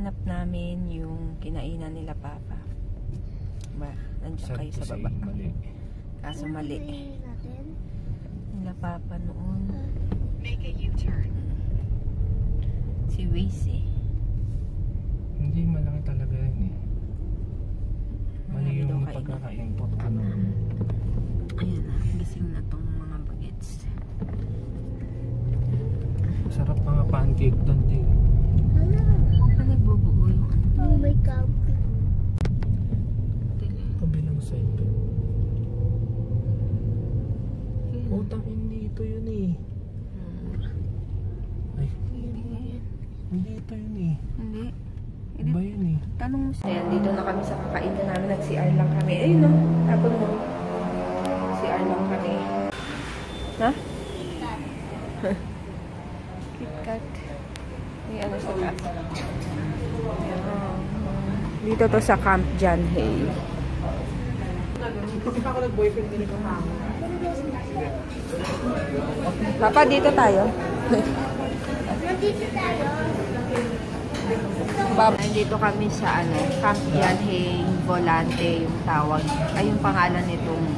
hinahanap namin yung kinainan nila Papa. Ba, nandiyan kayo sa baba. Mali. Kaso mali. Nila Papa noon. Make a U-turn. Si Waze eh. Hindi, malaki talaga yun eh. Mali Marami daw yung kain. pagkaka-import ko noon. Ayan na, gising na tong mga bagets. Sarap mga pancake doon din. Nagbubuo yung ano. Oh my God. Kabilang side pa. Utang hindi ito yun eh. Ay, hindi ito yun eh. Hindi. Iba yun eh. Tanong mo siya. Ayan, dito na kami sa kakainan namin. Nag-CR lang kami. Ayun no, tapon mo. CR lang kami. Ha? KitKat. May ano sa taas. Ayan, dito to sa Camp John Hay. Kasi ako nag-boyfriend din ko ha. Papa, dito tayo. Nandito tayo. Nandito kami sa ano, Camp John Hay Volante yung tawag. Ay, yung pangalan nitong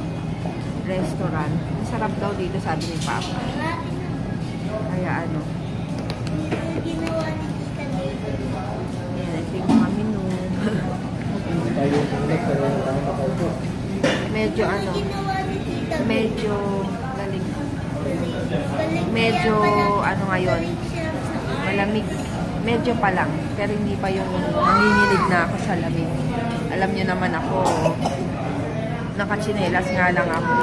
restaurant. Masarap daw dito, sabi ni Papa. Kaya ano. Ginawa ni Tita Lady. Ayan, ito yung mga menu. Tayo ulit pero tayo makaupo. Medyo ano, Ginawa ni Tita Lady. medyo galing. Balik Medyo ano ngayon, siya sa malamig. Medyo pa lang, pero hindi pa yung nanginginig na ako sa lamig. Alam nyo naman ako, nakachinelas nga lang ako.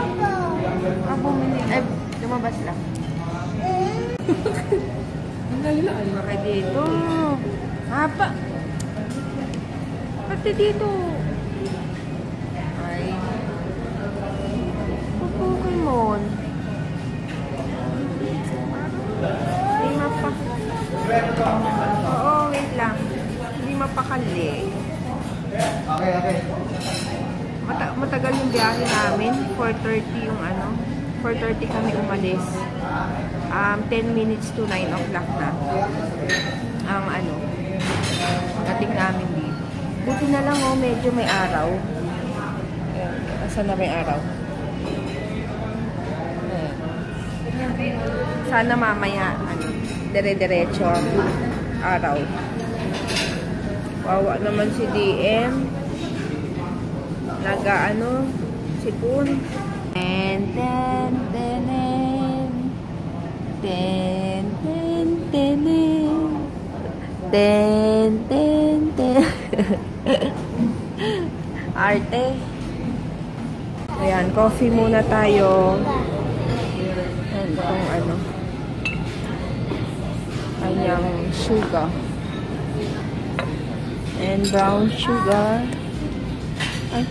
Ah, bumili. Ay, lumabas lang. Ang galing na ano. Bakit dito? Hapa. Pati dito. Ay. Pokemon. Hindi mapa. Oo, wait lang. Hindi mapakali. Okay. Matagal yung biyahe namin. 4:30 yung ano. 4:30 kami umalis. 10 minutes to 9 o'clock na. Ang ano. Dating namin dito. Buti na lang oh, medyo may araw. Asan na may araw? Sana mamaya ano, dire-diretso ang araw. Wawa naman si DM. Nag-ano, sipon. And then, arte. Ayan, coffee muna tayo. Ayan, itong ano. Kanyang sugar. And brown sugar. Ay.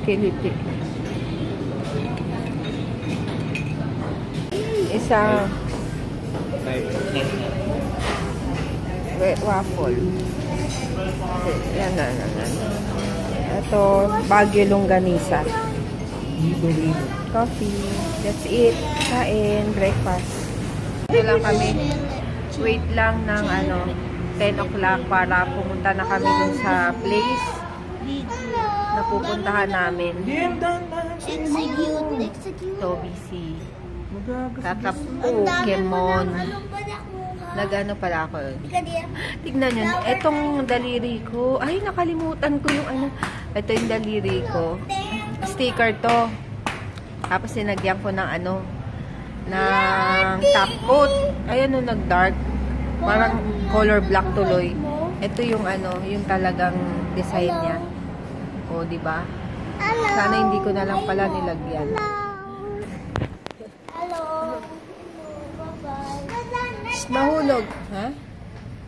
Kiliti. Isang waffle. Yan. Ito, Baguio Longganisa. Coffee. That's it. Kain, breakfast. Ito lang kami. Wait lang ng ano, 10 o'clock para pumunta na kami dun sa place na pupuntahan namin. Execute. Tobisi. Kaka Pokemon. Nag-ano pala ako. Tignan nyo. Etong daliri ko. Ay, nakalimutan ko yung ano. Ito yung daliri ko. Sticker to. Tapos sinagyan ko ng ano. Ng top coat. Ayan o, nag-dark. Parang color black tuloy. Ito yung ano, yung talagang design niya. O, diba? Sana hindi ko na lang pala nilagyan. Hello. Bye-bye. Mahulog. Ha?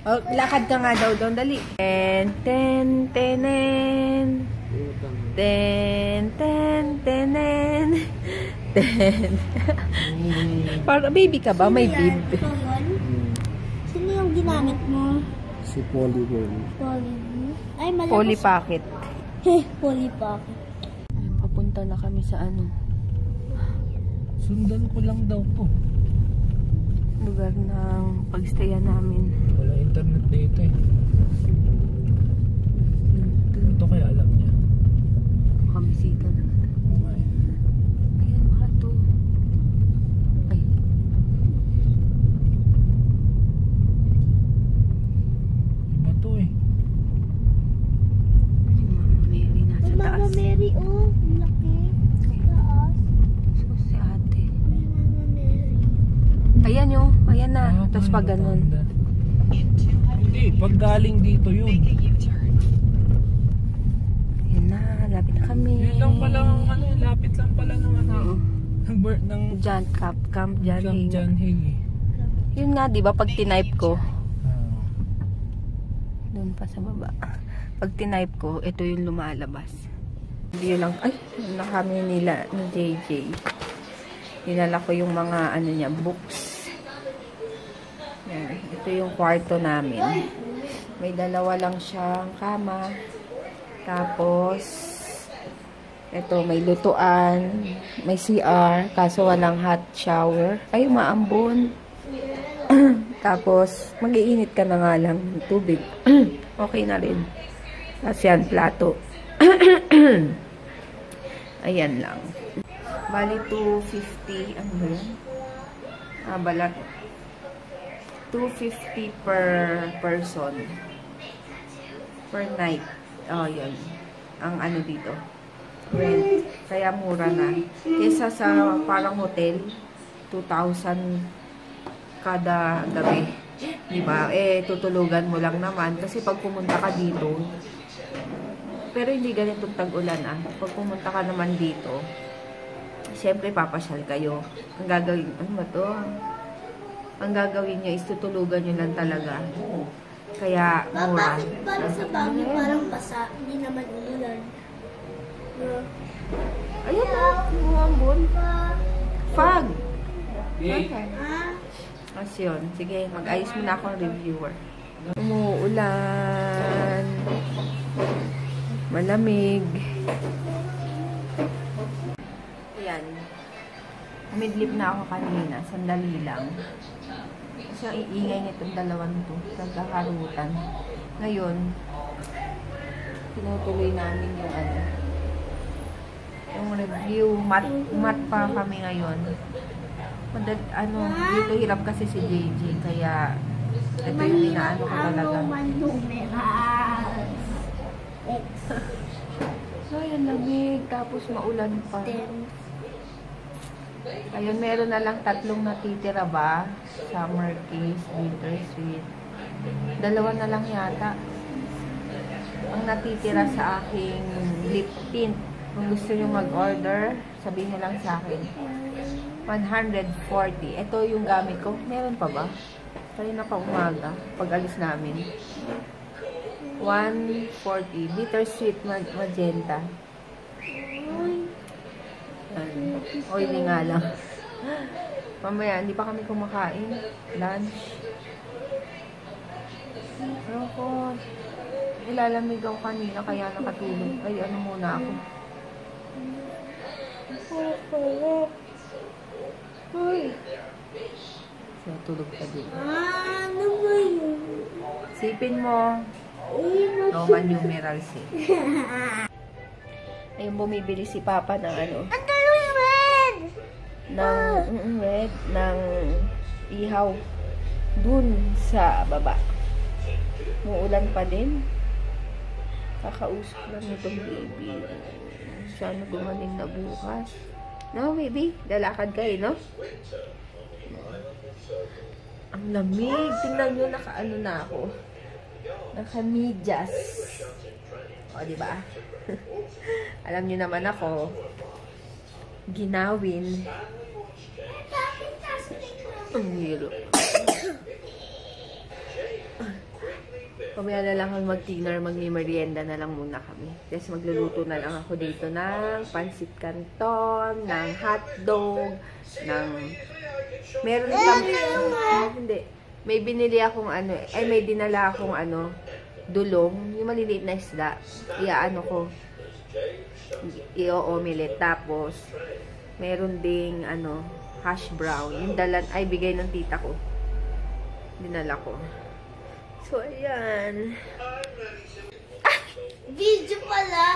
Oh, lakad ka nga daw doon. Dali. Para baby ka ba? May bib. Sino yung ginamit mo? Si Polybird. Ay, malakas. Poly Pocket. Poly Pocket. Papunta na kami sa ano. Sundan ko lang daw po. lugar ng pagstayan namin. Wala internet dito eh. Ito kaya alam niya. Makabisita na. Okay. Ayan, baka to. Ay. Iba to eh. Si Mama Mary nasa Mama taas. Mary, oh. Ang laki. Sa taas. So, si ate. May Mama Mary. Ayan yung, ayan na. Ah, Tapos pag ganun. matanda. In 200 Hindi, pag galing dito yun. make a U-turn. Ayan na, lapit na kami. Yun lang pala ang ano, lapit lang pala ng ano. Oo. Ng birth ng Camp John Hay. John Hay. Yun nga, di ba, pag tinype ko, Ah. doon pa sa baba. Pag tinype ko, ito yung lumalabas. Hindi lang, ay, na kami nila, ni JJ. Dinala ko yung mga, ano niya, books. Yan. Ito yung kwarto namin. May dalawa lang siyang kama. Tapos, ito, may lutuan, may CR, kaso walang hot shower. Ay, maambon. Tapos, mag-iinit ka na nga lang ng tubig. Okay na rin. Tapos yan, plato. Ayan lang. Bali, 250. Ano ba yan? Ah, balat. 250 per person. Per night. Oh, yun. Ang ano dito. Rent. Kaya mura na. Kesa sa parang hotel, 2,000 kada gabi. Diba? Eh, tutulugan mo lang naman. Kasi pag pumunta ka dito, pero hindi ganitong tag-ulan ah. Pag pumunta ka naman dito, siyempre papasyal kayo. Ang gagawin, ano ba to? Ang gagawin nyo is tutulugan nyo lang talaga. Kaya, mura. Bakit parang sa Baguio parang basa? Hindi naman umulan. Ayun na, umuambon. Fog. Okay. Ah, As yun. Sige, mag-ayos muna akong reviewer. Umuulan. Malamig. Ayan. Umidlip na ako kanina. Sandali lang. Kasi ang iingay nitong dalawang to. Nagkakarutan. Ngayon, tinutuloy namin yung ano. Yung review. Mat pa kami ngayon. Dito hirap kasi si JJ. Kaya, ito yung dinaano ko talaga. So, ayan, lamig. Tapos maulan pa. Ayun, meron na lang 3 natitira ba? Summer Kiss, Winter Sweet. 2 na lang yata. Ang natitira sa aking lip tint. Kung gusto nyo mag-order, sabihin nyo lang sa akin. 140. Ito yung gamit ko. Meron pa ba? Kanina pa umaga. Pag alis namin. 140. Bittersweet magenta. Oily nga lang. Mamaya, hindi pa kami kumakain. Lunch. Pero ko, ilalamig ako kanina kaya nakatulog. Ay, ano muna ako. Uy. So, tulog ka din. ano ba yun? Sipin mo. Roman numerals eh. Ayun, bumibili si Papa ng ano. Ang dalawang red! Red. Ng ihaw. Dun sa baba. Muulan pa din. Kakausap lang itong baby. Sana gumaling na bukas. No, baby? Lalakad kayo, no? Ang lamig. Tingnan nyo, naka-ano na ako. Naka-medyas. O, diba? Alam nyo naman ako, ginawin. Ang hiro. Pamaya na lang ako mag-dinner, mag-merienda na lang muna kami. Kasi magluluto na lang ako dito ng pansit canton, ng hotdog, ng... Meron kami... Hindi. May binili akong ano, may dinala akong ano, dulong, yung maliliit na isda. Iaano ko, i-omelette. Tapos, meron ding ano, hash brown. Yung dalan, ay bigay ng tita ko. Dinala ko. So, ayan. Video pala.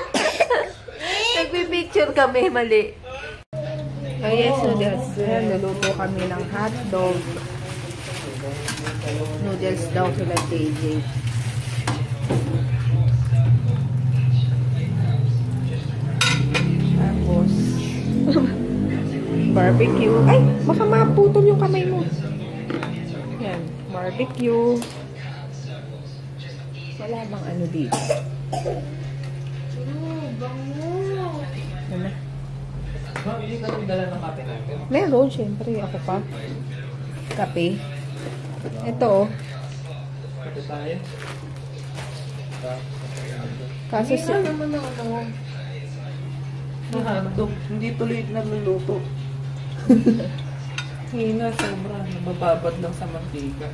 Nagpipicture kami, mali. Oh, yes, noodles. Luluto kami ng hotdog. Noodles daw sila JJ. Tapos, barbecue. Ay, baka maputol yung kamay mo. Yan, barbecue. Wala bang ano dito? Bango. Ano? Hindi ka nang dala ng kape natin. Meron, syempre. Ako pa. Kape. Ito, oh. Kape tayo. Kaso si... naman ang ano. Hotdog. Hindi tuloy nagluluto. Hina, sobra. Nabababad lang sa mantika.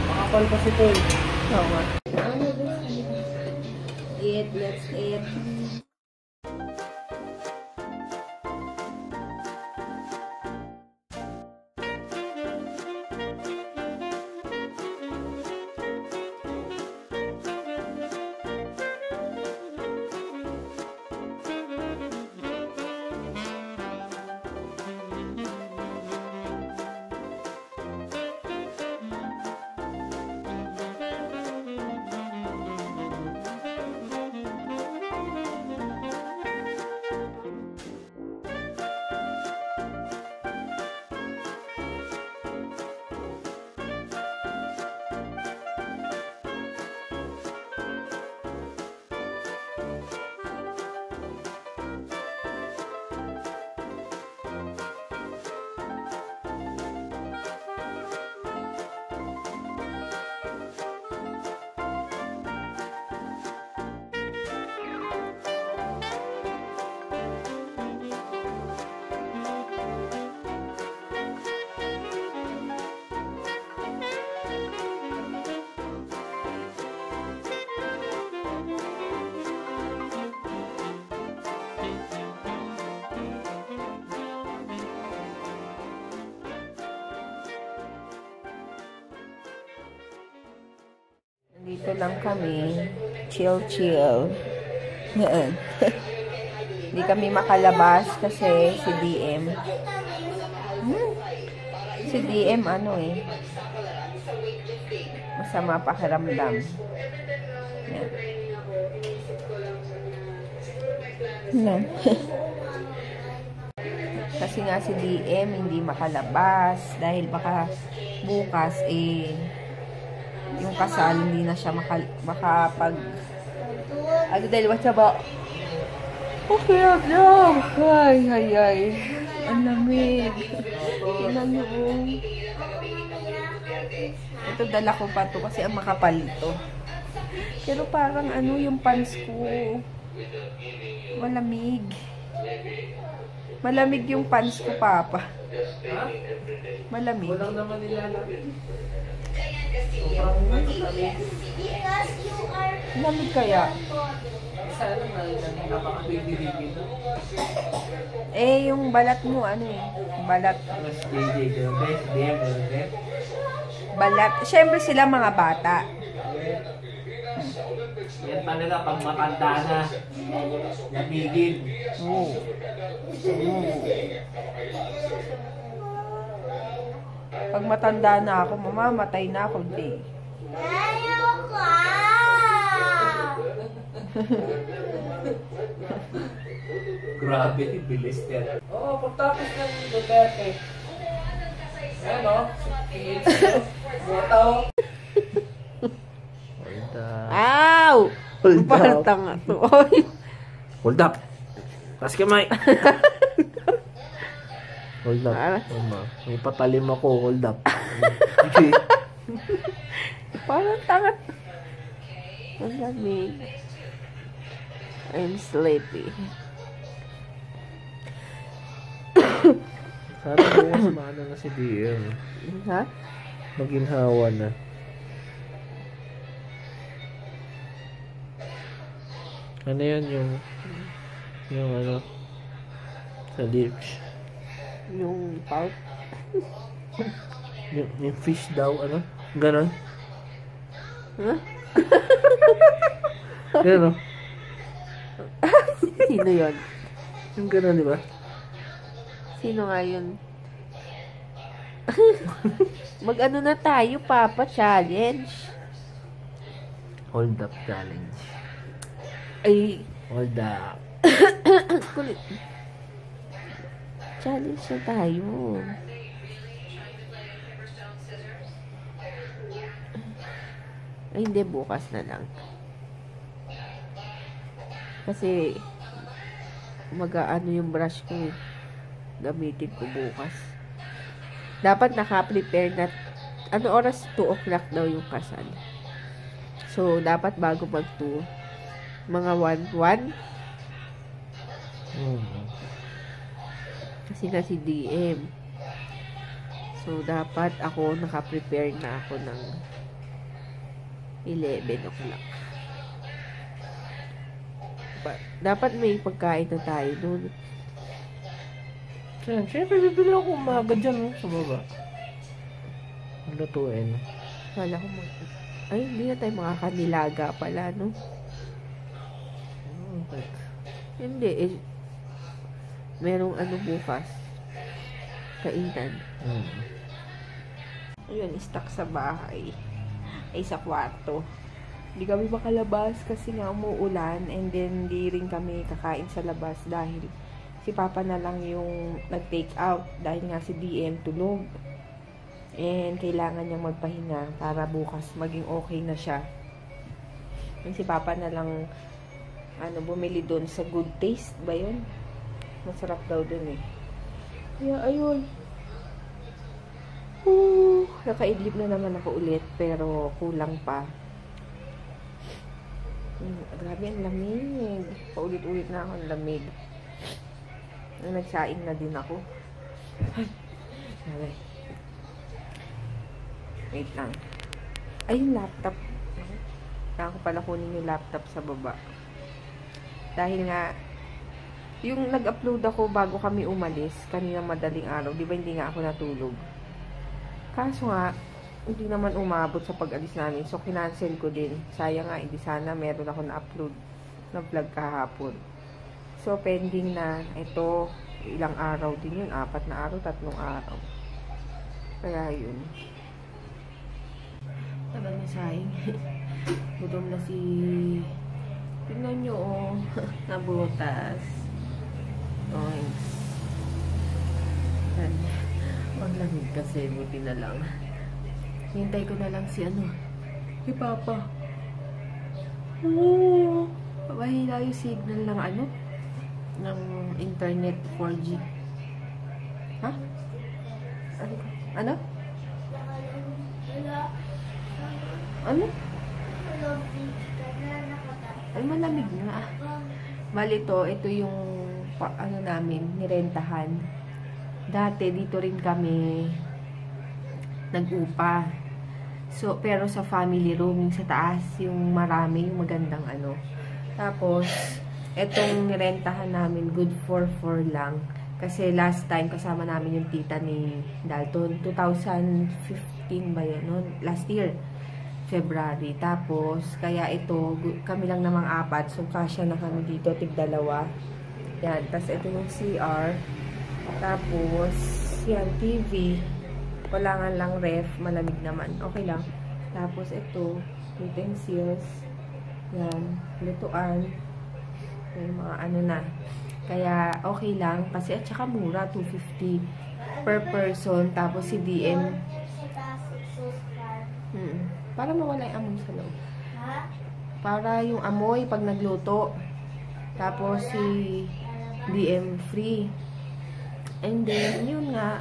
Makapal kasi ito eh. Oo nga. Eat, let's eat. Dito lang kami. Chill. Yan. Hindi kami makalabas kasi si DM. Si DM ano eh. Masama pakiramdam. Yan. No. Kasi nga si DM hindi makalabas dahil baka bukas eh yung kasal hindi na siya makapag ano dahil what's about okay no ay ang lamig tingnan nyo ito dala ko pa to kasi ang makapal to pero parang ano yung pants ko malamig yung pants ko papa malamig Walang naman nilalagay. lamig kaya Sana napaka-baby-baby na. eh yung balat mo ano eh balat Mas JJ, best DM, best. balat syempre sila mga bata Yan talaga pag matanda na. Lamigin. Pag matanda na ako, mamamatay na ako, di. Ayoko! Grabe, bilis yan. Oo, pagtapos ng Duterte. Ayan o, botaw. Hold up. Ow! Hold Parang up. tanga to. Oy. Hold up. Taas kamay. Hold up. Ah. May patalim ako, hold up. Parang tanga. Ang lamig. I'm sleepy. Sana bukas maano na si DM. Ha? Maginhawa na. Ano yan yung ano sa lips? Yung part. Yung fish daw, ano? Ganon. Huh? Ganon. Sino yun? Yung ganon, di ba? Sino nga yun? Mag-ano na tayo, Papa? Challenge. Hold up challenge. Ay, Hold up. kulit. Challenge na tayo. Ay, hindi. Bukas na lang. Kasi, mag-ano yung brush ko eh. Gamitin ko bukas. Dapat naka-prepare na. Ano oras? 2 o'clock daw yung kasal. So, dapat bago mag-2, mga 1. Kasi na si DM. So, dapat ako naka-prepare na ako ng 11 o'clock. Dapat may pagkain na tayo doon. Siyempre, bibili ako umaga dyan, no? Sa baba. Lutuin. Kala ko ay, hindi na tayo makakanilaga pala, no? Okay. Hindi, eh. Merong ano bukas. Kainan. Ayun, stuck sa bahay. Ay, sa kwarto. Hindi kami makalabas kasi nga umuulan and then di rin kami kakain sa labas dahil si Papa na lang yung nag-take out dahil nga si DM tulog. And kailangan niyang magpahinga para bukas maging okay na siya. And si Papa na lang bumili doon sa Good Taste ba yun? Masarap daw doon eh. Kaya ayun. Nakaidlip na naman ako ulit pero kulang pa. Grabe ang lamig. Paulit-ulit na ako ang lamig. Nagsaing na din ako. Ay. Wait lang. Ay, yung laptop. Kaya ko pala kunin yung laptop sa baba. Dahil nga, yung nag-upload ako bago kami umalis, kanina madaling araw, di ba hindi nga ako natulog? Kaso nga, hindi naman umabot sa pag-alis namin. So, kinancel ko din. Sayang nga, hindi sana meron ako na-upload na vlog kahapon. So, pending na ito, ilang araw din yun. 4 na araw, 3 araw. Kaya yun. Tagal na sayang. Budom na si... Tingnan nyo, oh. Nabutas. Thanks. Ang lamig kasi, buti na lang. Hintay ko na lang si si Papa. Mahina yung signal ng ng internet 4G. Ha? Ano? Ano? Ay, malamig nga. Bali ito yung namin, nirentahan. Dati, dito rin kami nag-upa. So, pero sa family room, yung sa taas, yung marami, yung magandang Tapos, etong nirentahan namin, good for 4 lang. Kasi last time, kasama namin yung tita ni Dalton. 2015 ba yan? No? Last year. February. Tapos, kaya ito, kami lang namang 4. So, kasya na kami dito, tig-2. Yan. Tapos, ito yung CR. Tapos, yan, TV. Wala nga lang ref. Malamig naman. Okay lang. Tapos, ito, utensils. Yan. Lutuan. Yung mga na. Kaya, okay lang. Kasi, at saka mura, 250 per person. Tapos, si DM. Para mawala yung amoy sa loob. Para yung amoy pag nagluto. Tapos, si DM free. And then, yun nga,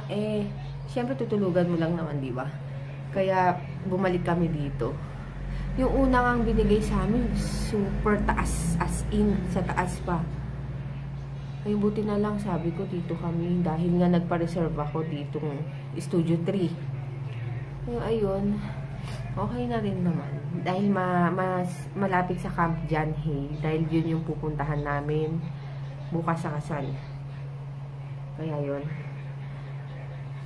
syempre tutulugan mo lang naman, di ba? Kaya, bumalik kami dito. Yung una ngang binigay sa amin, super taas. As in, sa taas pa. Ay, buti na lang, sabi ko, dito kami. Dahil nga nagpa-reserve ako ditong Studio 3. Kaya, ayun. Okay na rin naman. Dahil mas malapit sa Camp John Hay. Dahil yun yung pupuntahan namin bukas sa kasal. Kaya yun.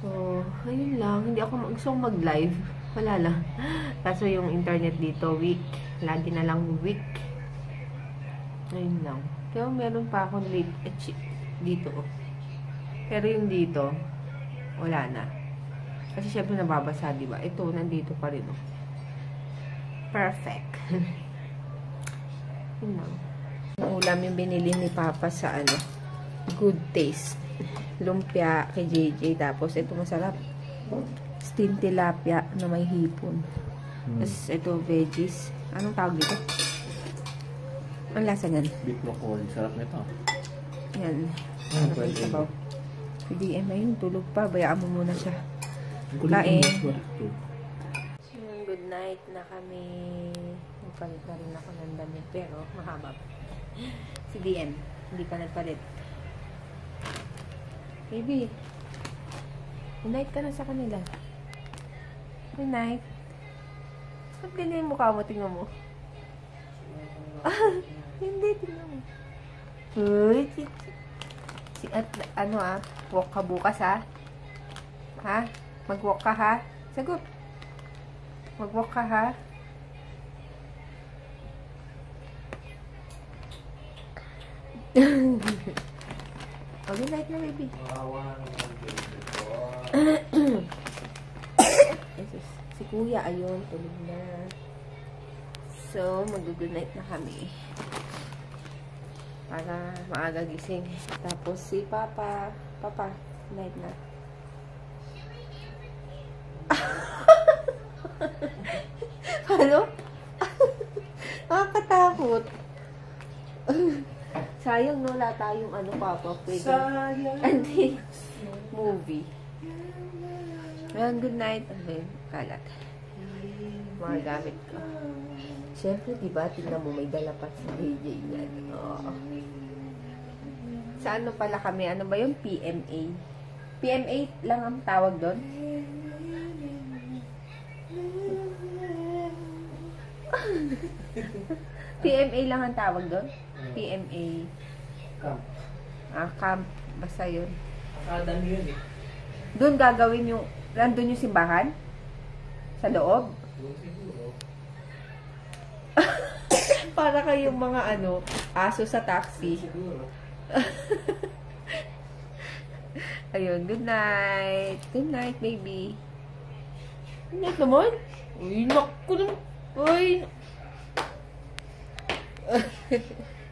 So, ayun lang. Hindi ako gusto mag-live. Wala lang. Kaso yung internet dito, weak. Lagi na lang weak. Ayun lang. Kaya meron pa akong late dito. Pero yung dito, wala na. Kasi syempre nababasa, diba? Ito, nandito pa rin. Oh. Perfect. Yun lang. Yung ulam yung binili ni Papa sa Good Taste. Lumpia kay JJ. Tapos ito masarap. Steamed tilapia na may hipon. Tapos ito veggies. Anong tawag dito? Ang lasa niyan? Beef broccoli. Sarap nito. Yan. Ano pa yung sabaw? Si DM na yun. Tulog pa. Bayaan mo muna siya. Kain. Good night na kami. Nagpalit na rin ako ng damit. Pero mahaba pa. Si DM. Hindi pa nagpalit. Baby. Good night ka na sa kanila. Good night. Ba't ganyan yung mukha mo? Tingnan mo. Hindi, tingnan mo. Uy, at walk ka bukas, ha? Ha? Mag-walk ka, ha? Sagot. Mag-walk ka, ha? Oh, good night na, baby. Si Kuya, ayun, tulog na. So, mag-good night na kami. Para maaga gising. Tapos si Papa. Papa, good night na. Ano? Nakakatakot. Sayang, no? Wala tayong Papa. Pwede. Sayang. Movie. Ayan, good night. Kalat. Mga gamit ko. Siyempre, diba, tingnan mo, may dala pa si JJ yan. Oh. Sa pala kami? Ano ba yung PMA? PMA lang ang tawag doon? PMA lang ang tawag doon? PMA. Camp. Camp. Basta yun. Akadami yun eh. Doon gagawin yung, nandun yung simbahan? Sa loob? Para kayong mga aso sa taxi. Ayun, good night. Good night, baby. Good night naman. Uy, naku naman. Uy.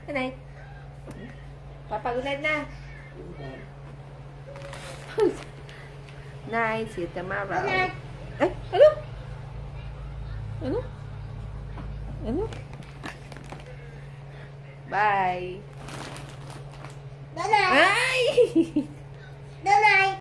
Good night. Papa, good night na. Night, see you tomorrow. Good night. Ay, ano? Ano? Ano? Bye. Bye-bye. Ay!